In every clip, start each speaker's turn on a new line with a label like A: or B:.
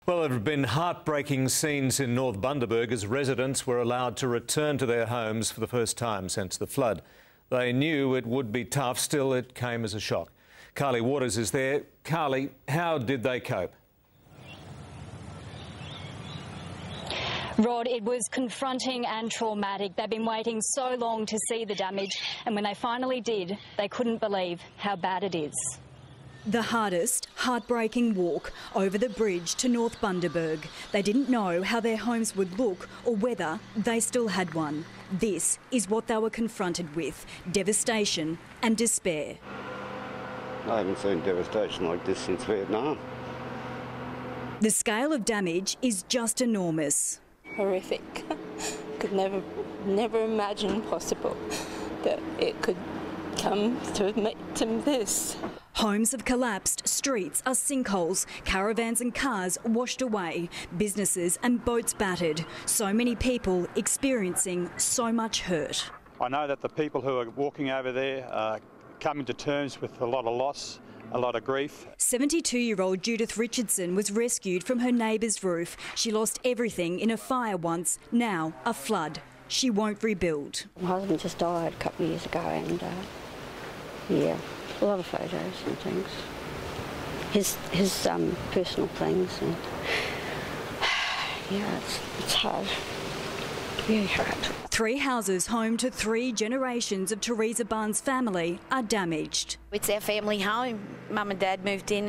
A: Well, there have been heartbreaking scenes in North Bundaberg as residents were allowed to return to their homes for the first time since the flood. They knew it would be tough, still it came as a shock. Carly Waters is there. Carly, how did they cope?
B: Rod, it was confronting and traumatic. They've been waiting so long to see the damage, and when they finally did, they couldn't believe how bad it is.
C: The hardest, heartbreaking walk over the bridge to North Bundaberg. They didn't know how their homes would look or whether they still had one. This is what they were confronted with: devastation and despair.
D: I haven't seen devastation like this since Vietnam.
C: The scale of damage is just enormous.
E: Horrific. Could never imagine possible that it could come to this.
C: Homes have collapsed, streets are sinkholes, caravans and cars washed away, businesses and boats battered. So many people experiencing so much hurt.
F: I know that the people who are walking over there are coming to terms with a lot of loss, a lot of grief.
C: 72-year-old Judith Richardson was rescued from her neighbour's roof. She lost everything in a fire once, now a flood. She won't rebuild.
G: My husband just died a couple of years ago, and yeah, a lot of photos and things. His personal things, and yeah, it's hard. Really hard.
C: 3 houses home to 3 generations of Teresa Barnes' family are damaged.
H: It's our family home. Mum and Dad moved in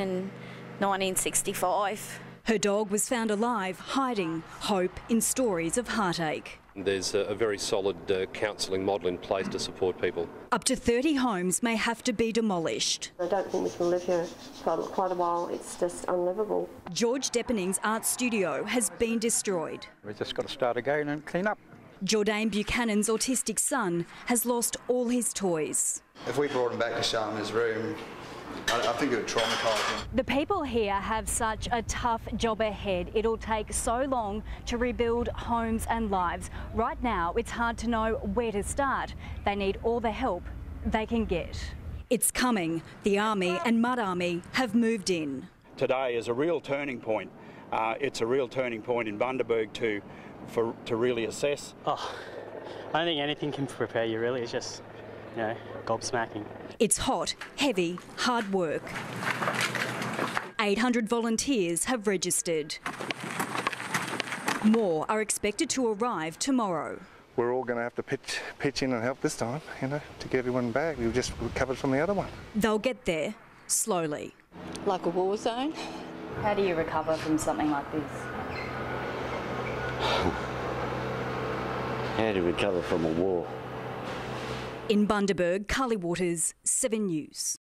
H: 1965.
C: Her dog was found alive, hiding hope in stories of heartache.
I: There's a very solid counselling model in place to support people.
C: Up to 30 homes may have to be demolished.
J: I don't think we can live here for quite a while. It's just unlivable.
C: George Deppening's art studio has been destroyed.
F: We've just got to start again and clean up.
C: Jourdain Buchanan's autistic son has lost all his toys.
K: If we brought him back to show him his room, I think it would traumatise him.
B: The people here have such a tough job ahead. It'll take so long to rebuild homes and lives. Right now, it's hard to know where to start. They need all the help they can get.
C: It's coming. The Army and Mud Army have moved in.
F: Today is a real turning point. It's a real turning point in Bundaberg to really assess.
L: Oh, I don't think anything can prepare you really. It's just, you know, gobsmacking.
C: It's hot, heavy, hard work. 800 volunteers have registered. More are expected to arrive tomorrow.
M: We're all going to have to pitch in and help this time, you know, to get everyone back. We've just recovered from the other one.
C: They'll get there slowly.
E: Like a war zone.
B: How do you recover from something like this?
D: How to recover from a war?
C: In Bundaberg, Carly Waters, 7 News.